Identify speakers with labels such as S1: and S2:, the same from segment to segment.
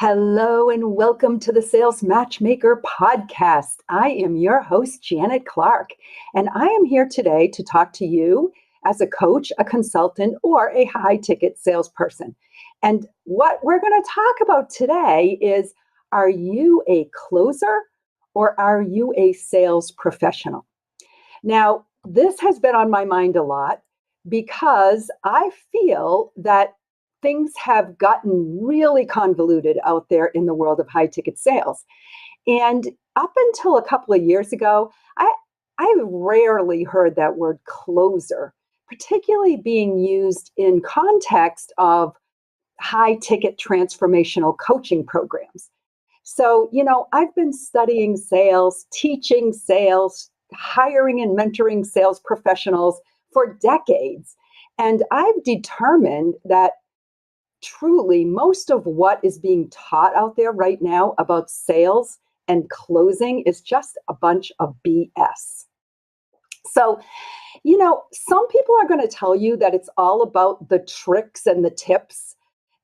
S1: Hello and welcome to the Sales Matchmaker podcast. I am your host, Janet Clark, and I am here today to talk to you as a coach, a consultant, or a high-ticket salesperson. And what we're going to talk about today is, are you a closer or are you a sales professional? Now, this has been on my mind a lot because I feel that things have gotten really convoluted out there in the world of high ticket sales. And up until a couple of years ago, I rarely heard that word closer, particularly being used in context of high ticket transformational coaching programs. So, I've been studying sales, teaching sales, hiring and mentoring sales professionals for decades. And I've determined that truly most of what is being taught out there right now about sales and closing is just a bunch of BS. So, some people are going to tell you that it's all about the tricks and the tips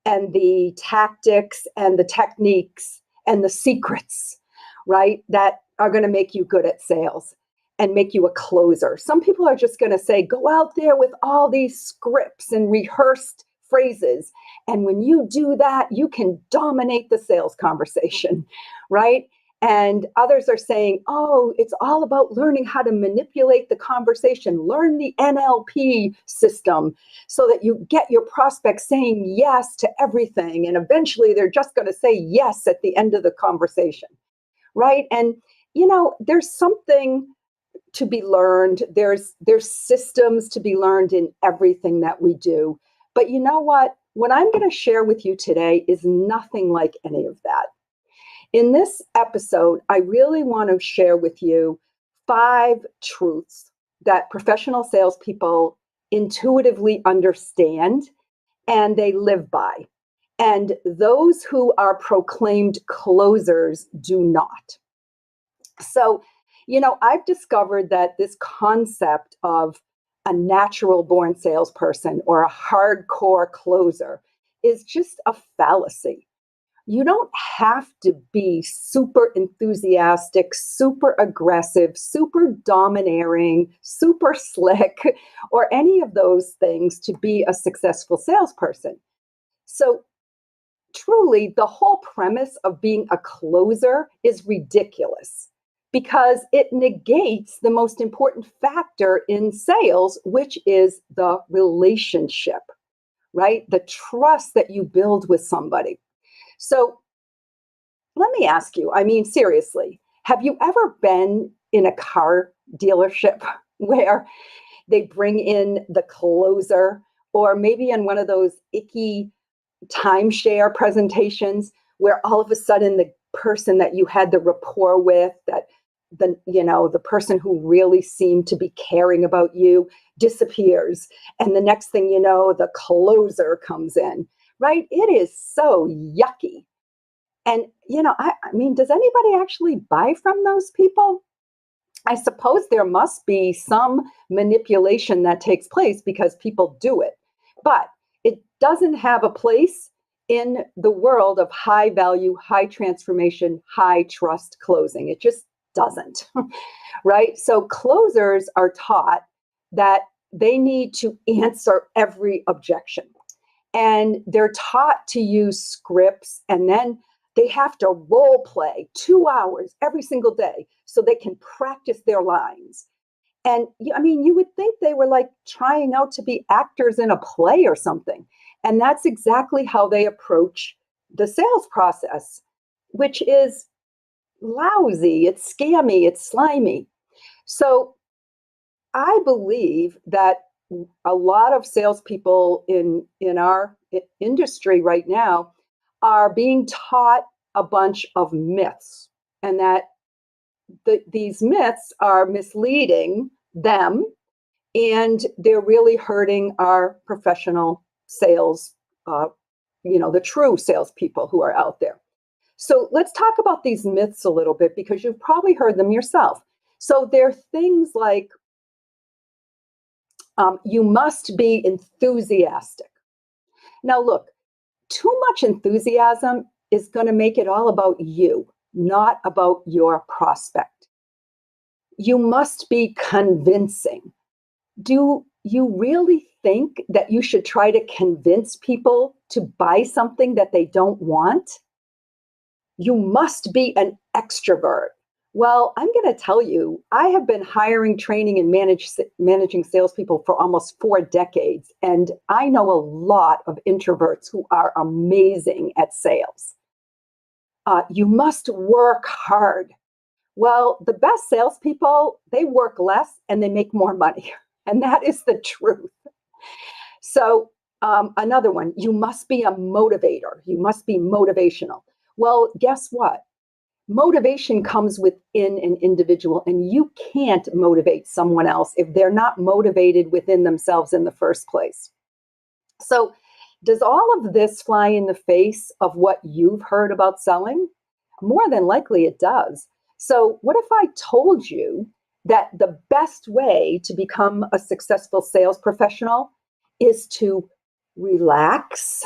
S1: and the tactics and the techniques and the secrets, right? That are going to make you good at sales and make you a closer. Some people are just going to say, go out there with all these scripts and rehearsed phrases. And when you do that, you can dominate the sales conversation, right? And others are saying, oh, it's all about learning how to manipulate the conversation, learn the NLP system so that you get your prospects saying yes to everything. And eventually they're just going to say yes at the end of the conversation, right? And, there's something to be learned. There's systems to be learned in everything that we do. But you know what? What I'm going to share with you today is nothing like any of that. In this episode, I really want to share with you 5 truths that professional salespeople intuitively understand and they live by. And those who are proclaimed closers do not. So, I've discovered that this concept of a natural born salesperson or a hardcore closer is just a fallacy. You don't have to be super enthusiastic, super aggressive, super domineering, super slick, or any of those things to be a successful salesperson. So truly, the whole premise of being a closer is ridiculous because it negates the most important factor in sales, which is the relationship, right? The trust that you build with somebody. So let me ask you, seriously, have you ever been in a car dealership where they bring in the closer, or maybe in one of those icky timeshare presentations where all of a sudden the person that you had the rapport with, that the person who really seemed to be caring about you disappears, and the next thing you know, the closer comes in, right? It is so yucky. And does anybody actually buy from those people? I suppose there must be some manipulation that takes place because people do it, but it doesn't have a place in the world of high value, high transformation, high trust closing. It just doesn't, right? So closers are taught that they need to answer every objection. And they're taught to use scripts, and then they have to role play 2 hours every single day so they can practice their lines. And you would think they were like trying out to be actors in a play or something. And that's exactly how they approach the sales process, which is lousy, it's scammy, it's slimy. So I believe that a lot of salespeople in our industry right now are being taught a bunch of myths, and that these myths are misleading them, and they're really hurting our professional sales, the true salespeople who are out there. So let's talk about these myths a little bit because you've probably heard them yourself. So they're things like you must be enthusiastic. Now, look, too much enthusiasm is going to make it all about you, not about your prospect. You must be convincing. Do you really think that you should try to convince people to buy something that they don't want? You must be an extrovert. Well, I'm going to tell you, I have been hiring, training, and managing salespeople for almost 4 decades. And I know a lot of introverts who are amazing at sales. You must work hard. Well, the best salespeople, they work less and they make more money. And that is the truth. So another one, you must be a motivator. You must be motivational. Well, guess what? Motivation comes within an individual, and you can't motivate someone else if they're not motivated within themselves in the first place. So does all of this fly in the face of what you've heard about selling? More than likely it does. So what if I told you that the best way to become a successful sales professional is to relax,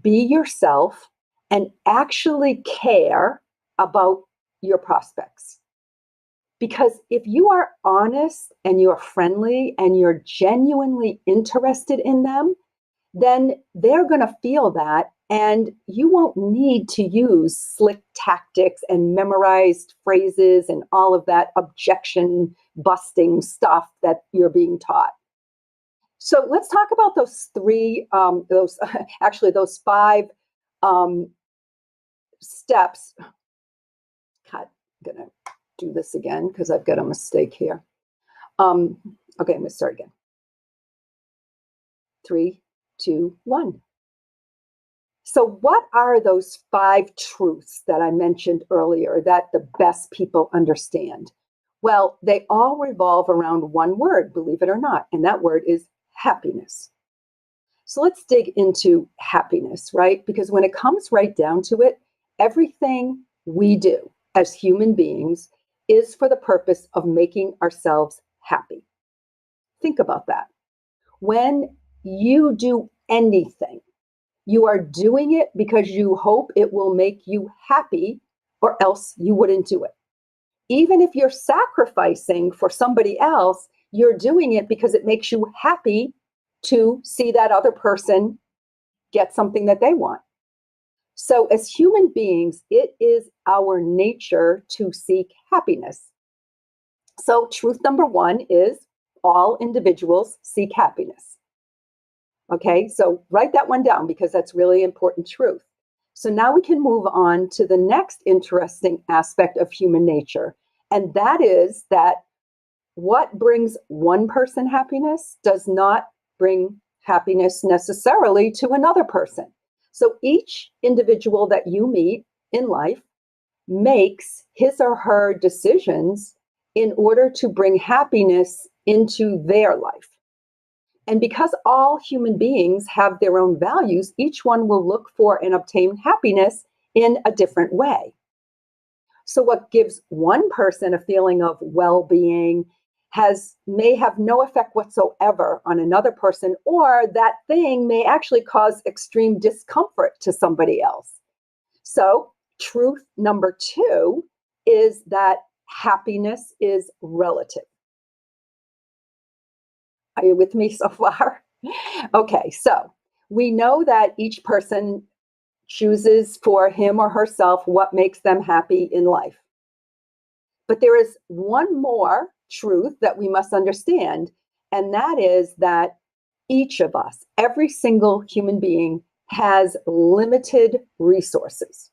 S1: be yourself, and actually care about your prospects? Because if you are honest and you're friendly and you're genuinely interested in them, then they're going to feel that, and you won't need to use slick tactics and memorized phrases and all of that objection busting stuff that you're being taught. So let's talk about those those 5 steps. God, I'm going to do this again because I've got a mistake here. Okay, I'm going to start again. 3, 2, 1. So what are those 5 truths that I mentioned earlier that the best people understand? Well, they all revolve around one word, believe it or not, and that word is happiness. So let's dig into happiness, right? Because when it comes right down to it, everything we do as human beings is for the purpose of making ourselves happy. Think about that. When you do anything, you are doing it because you hope it will make you happy, or else you wouldn't do it. Even if you're sacrificing for somebody else, you're doing it because it makes you happy to see that other person get something that they want. So as human beings, it is our nature to seek happiness. So truth number 1 is all individuals seek happiness. Okay, so write that one down because that's really important truth. So now we can move on to the next interesting aspect of human nature. And that is that what brings one person happiness does not bring happiness necessarily to another person. So each individual that you meet in life makes his or her decisions in order to bring happiness into their life. And because all human beings have their own values, each one will look for and obtain happiness in a different way. So what gives one person a feeling of well-being may have no effect whatsoever on another person, or that thing may actually cause extreme discomfort to somebody else. So truth number 2 is that happiness is relative. Are you with me so far? Okay, so we know that each person chooses for him or herself what makes them happy in life. But there is one more truth that we must understand, and that is that each of us, every single human being, has limited resources.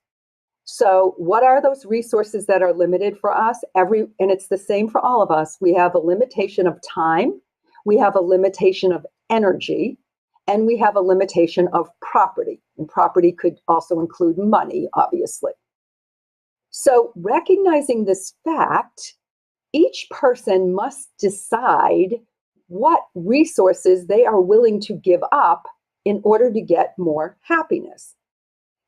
S1: So what are those resources that are limited for us? And it's the same for all of us. We have a limitation of time, we have a limitation of energy, and we have a limitation of property. And property could also include money, obviously. So recognizing this fact, each person must decide what resources they are willing to give up in order to get more happiness.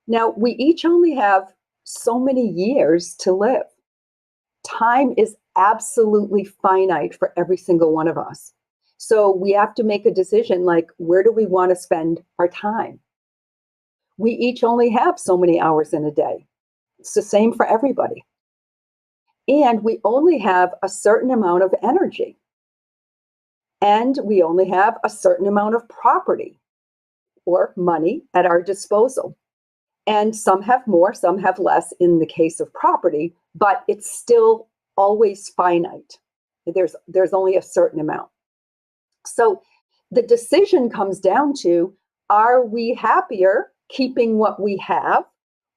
S1: Now, we each only have so many years to live. Time is absolutely finite for every single one of us. So we have to make a decision like, where do we want to spend our time? We each only have so many hours in a day. It's the same for everybody. And we only have a certain amount of energy. And we only have a certain amount of property or money at our disposal. And some have more, some have less in the case of property, but it's still always finite. There's only a certain amount. So the decision comes down to, are we happier keeping what we have,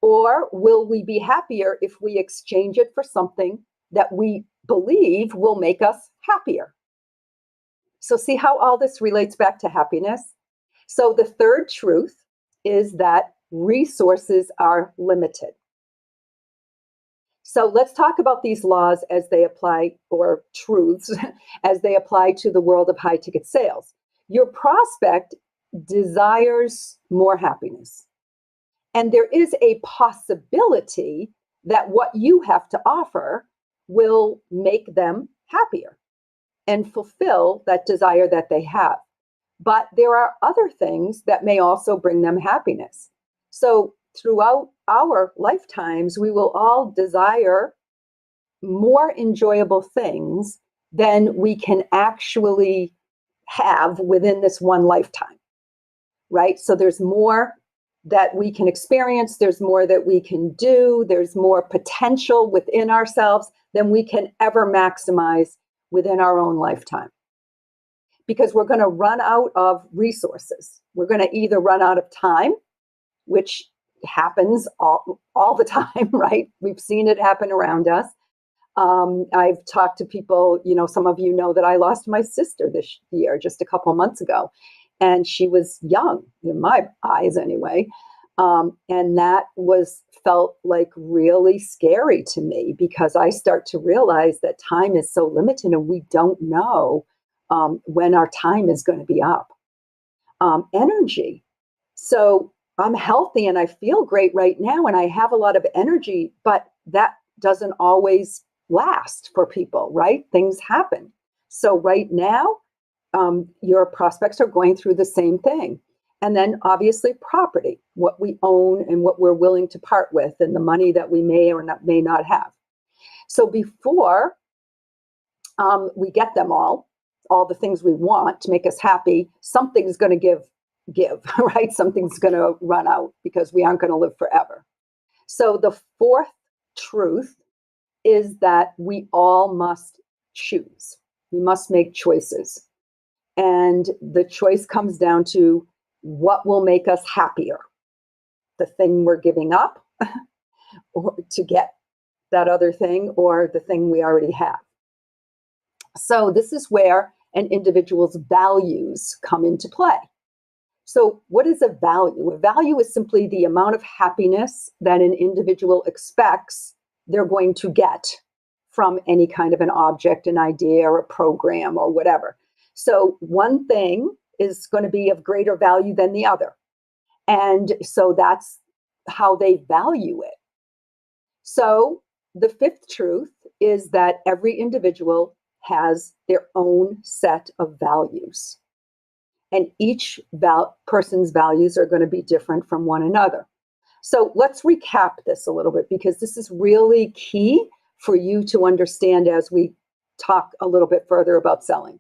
S1: or will we be happier if we exchange it for something that we believe will make us happier? So see how all this relates back to happiness? So the third truth is that resources are limited. So let's talk about these laws as they apply, or truths, as they apply to the world of high ticket sales. Your prospect desires more happiness. And there is a possibility that what you have to offer will make them happier and fulfill that desire that they have. But there are other things that may also bring them happiness. So throughout our lifetimes, we will all desire more enjoyable things than we can actually have within this one lifetime, right? So there's more that we can experience, there's more that we can do, there's more potential within ourselves than we can ever maximize within our own lifetime. Because we're going to run out of resources. We're going to either run out of time, which happens all the time, right? We've seen it happen around us. I've talked to people, some of you know that I lost my sister this year, just a couple months ago. And she was young, in my eyes anyway. And that felt like really scary to me, because I start to realize that time is so limited and we don't know when our time is going to be up. Energy. So I'm healthy and I feel great right now and I have a lot of energy, but that doesn't always last for people, right? Things happen. So right now, your prospects are going through the same thing. And then obviously property, what we own and what we're willing to part with, and the money that we may or may not have. So before we get them all the things we want to make us happy, something's going to give, right? Something's going to run out, because we aren't going to live forever. So the fourth truth is that we all must choose. We must make choices. And the choice comes down to what will make us happier, the thing we're giving up or to get that other thing, or the thing we already have. So this is where an individual's values come into play. So what is a value? A value is simply the amount of happiness that an individual expects they're going to get from any kind of an object, an idea, or a program, or whatever. So one thing is going to be of greater value than the other. And so that's how they value it. So the fifth truth is that every individual has their own set of values. And each person's values are going to be different from one another. So let's recap this a little bit, because this is really key for you to understand as we talk a little bit further about selling.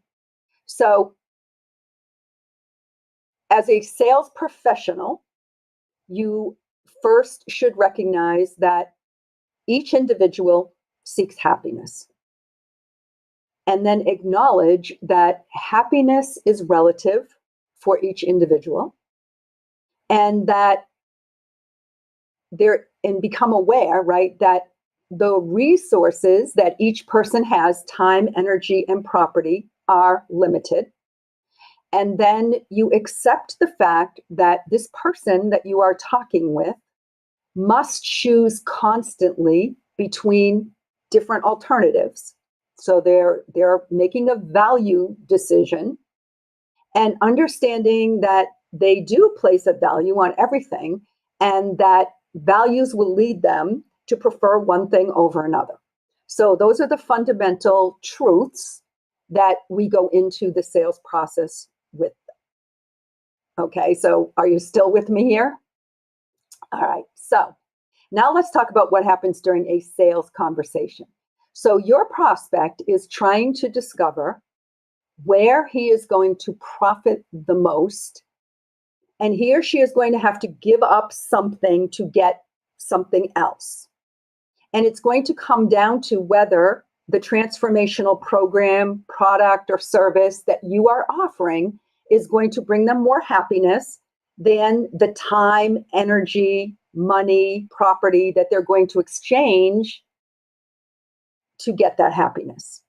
S1: So as a sales professional, you first should recognize that each individual seeks happiness. And then acknowledge that happiness is relative for each individual, and that and become aware, right, that the resources that each person has, time, energy, and property, are limited. And then you accept the fact that this person that you are talking with must choose constantly between different alternatives. So they're making a value decision, and understanding that they do place a value on everything, and that values will lead them to prefer one thing over another. So those are the fundamental truths that we go into the sales process with. Okay, so are you still with me here? All right. So now let's talk about what happens during a sales conversation. So your prospect is trying to discover where he is going to profit the most, and he or she is going to have to give up something to get something else. And it's going to come down to whether the transformational program, product, or service that you are offering is going to bring them more happiness than the time, energy, money, property that they're going to exchange to get that happiness.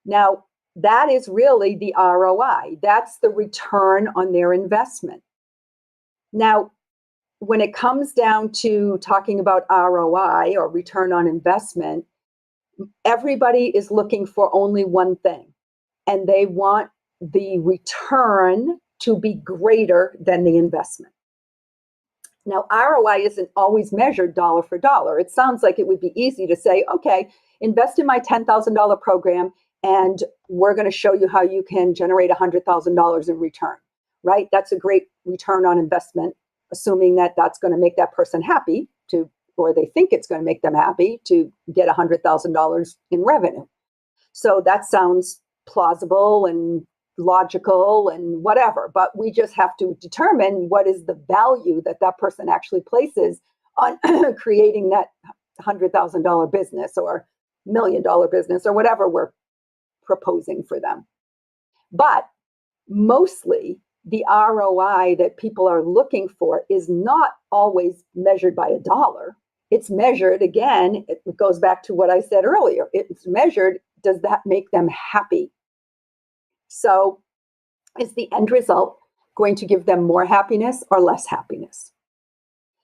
S1: Now, that is really the ROI. That's the return on their investment. Now, when it comes down to talking about ROI or return on investment, everybody is looking for only one thing, and they want the return to be greater than the investment. Now, ROI isn't always measured dollar for dollar. It sounds like it would be easy to say, okay, invest in my $10,000 program, and we're going to show you how you can generate $100,000 in return, right? That's a great return on investment, assuming that that's going to make that person happy or they think it's going to make them happy to get $100,000 in revenue. So that sounds plausible and logical and whatever, but we just have to determine what is the value that that person actually places on creating that $100,000 business or $1 million business or whatever we're proposing for them. But mostly the ROI that people are looking for is not always measured by a dollar. It's measured, again, it goes back to what I said earlier. It's measured, does that make them happy? So is the end result going to give them more happiness or less happiness?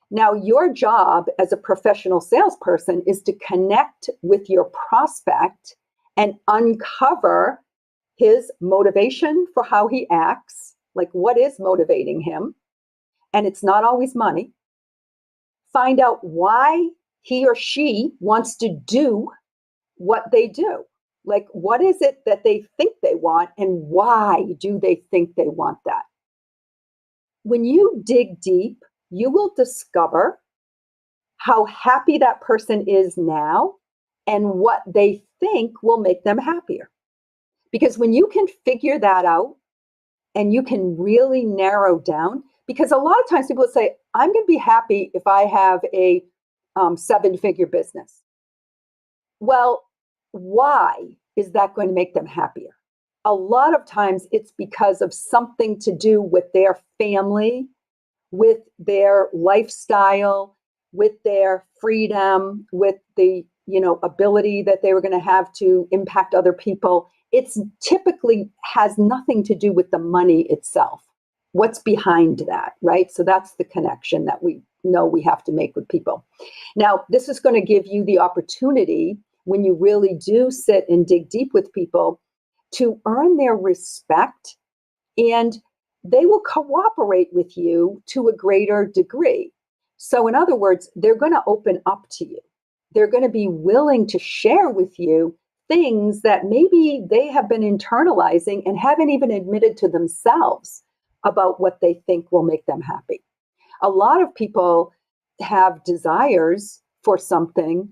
S1: Now, your job as a professional salesperson is to connect with your prospect and uncover his motivation for how he acts, like what is motivating him. And it's not always money. Find out why he or she wants to do what they do. Like, what is it that they think they want, and why do they think they want that? When you dig deep, you will discover how happy that person is now and what they think will make them happier. Because when you can figure that out and you can really narrow down, because a lot of times people say, I'm going to be happy if I have a 7-figure business. Well, why is that going to make them happier? A lot of times it's because of something to do with their family, with their lifestyle, with their freedom, with the ability that they were going to have to impact other people. It's typically has nothing to do with the money itself. What's behind that, right? So that's the connection that we know we have to make with people. Now, this is going to give you the opportunity, when you really do sit and dig deep with people, to earn their respect, and they will cooperate with you to a greater degree. So in other words, they're going to open up to you. They're going to be willing to share with you things that maybe they have been internalizing and haven't even admitted to themselves about what they think will make them happy. A lot of people have desires for something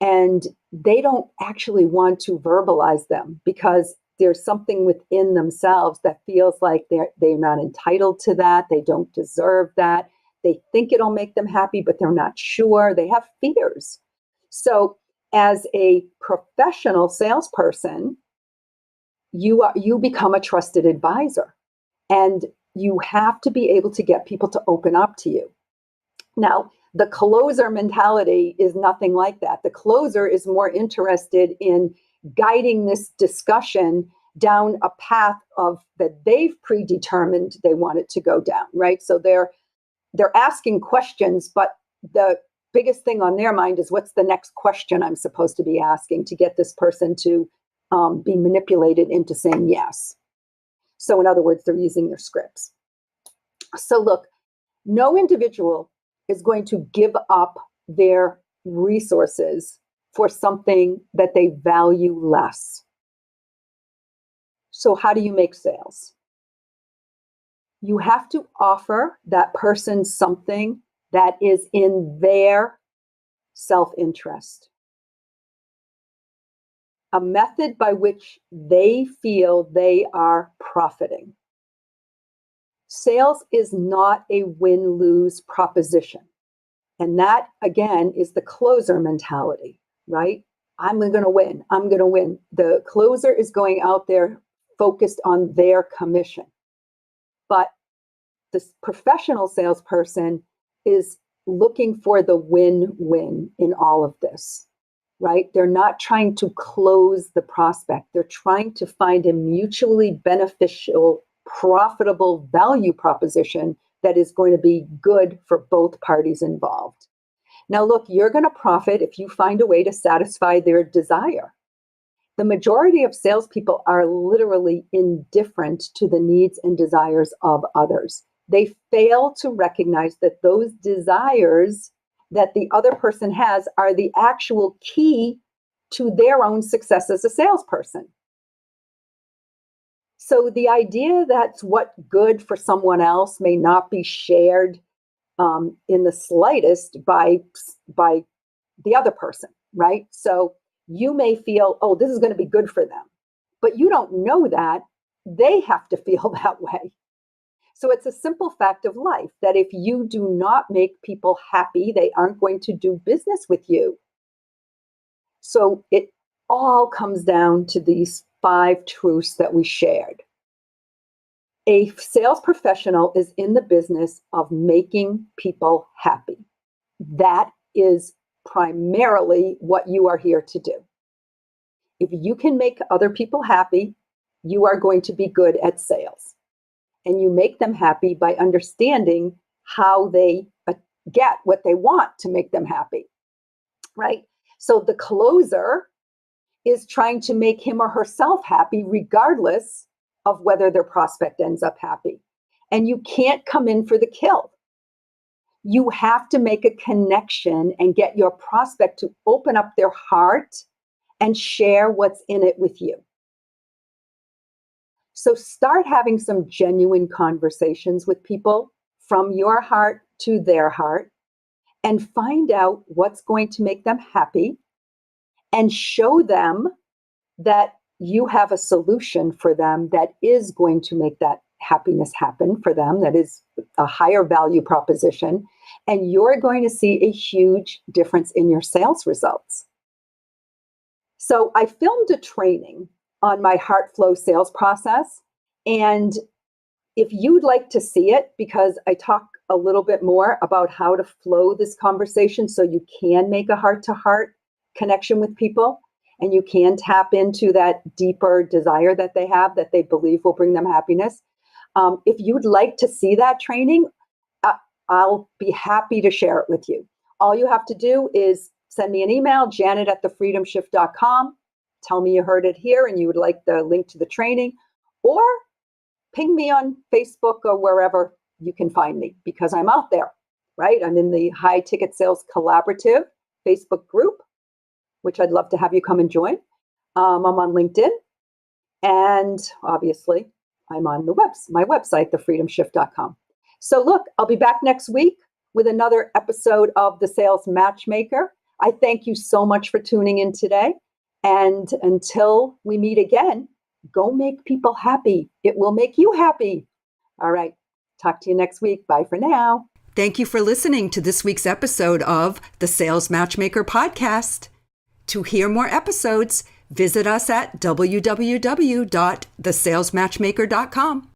S1: and they don't actually want to verbalize them because there's something within themselves that feels like they're not entitled to that. They don't deserve that. They think it'll make them happy, but they're not sure. They have fears. So as a professional salesperson, you become a trusted advisor, and you have to be able to get people to open up to you. Now, the closer mentality is nothing like that. The closer is more interested in guiding this discussion down a path that they've predetermined they want it to go down, right? So they're asking questions, but the biggest thing on their mind is, what's the next question I'm supposed to be asking to get this person to be manipulated into saying yes? So in other words, they're using their scripts. So look, no individual is going to give up their resources for something that they value less. So how do you make sales? You have to offer that person something that is in their self-interest. A method by which they feel they are profiting. Sales is not a win-lose proposition. And that, again, is the closer mentality, right? I'm going to win. I'm going to win. The closer is going out there focused on their commission. But the professional salesperson is looking for the win-win in all of this, right? They're not trying to close the prospect. They're trying to find a mutually beneficial, profitable value proposition that is going to be good for both parties involved. Now, look, you're going to profit if you find a way to satisfy their desire. The majority of salespeople are literally indifferent to the needs and desires of others. They fail to recognize that those desires that the other person has are the actual key to their own success as a salesperson. So the idea that what's good for someone else may not be shared in the slightest by the other person, right? So you may feel, oh, this is going to be good for them, but you don't know that they have to feel that way. So it's a simple fact of life that if you do not make people happy, they aren't going to do business with you. So it all comes down to these 5 truths that we shared. A sales professional is in the business of making people happy. That is primarily what you are here to do. If you can make other people happy, you are going to be good at sales. And you make them happy by understanding how they get what they want to make them happy, right? So the closer is trying to make him or herself happy regardless of whether their prospect ends up happy. And you can't come in for the kill. You have to make a connection and get your prospect to open up their heart and share what's in it with you. So start having some genuine conversations with people from your heart to their heart and find out what's going to make them happy and show them that you have a solution for them that is going to make that happiness happen for them, that is a higher value proposition, and you're going to see a huge difference in your sales results. So I filmed a training on my heart flow sales process, and if you'd like to see it, because I talk a little bit more about how to flow this conversation so you can make a heart-to-heart connection with people, and you can tap into that deeper desire that they have that they believe will bring them happiness. If you'd like to see that training, I'll be happy to share it with you. All you have to do is send me an email, janet@thefreedomshift.com. Tell me you heard it here and you would like the link to the training, or ping me on Facebook or wherever you can find me, because I'm out there, right? I'm in the High Ticket Sales Collaborative Facebook group, which I'd love to have you come and join. I'm on LinkedIn, and obviously I'm on my website, thefreedomshift.com. So look, I'll be back next week with another episode of the Sales Matchmaker. I thank you so much for tuning in today. And until we meet again, go make people happy. It will make you happy. All right. Talk to you next week. Bye for now. Thank you for listening to this week's episode of the Sales Matchmaker podcast. To hear more episodes, visit us at www.thesalesmatchmaker.com.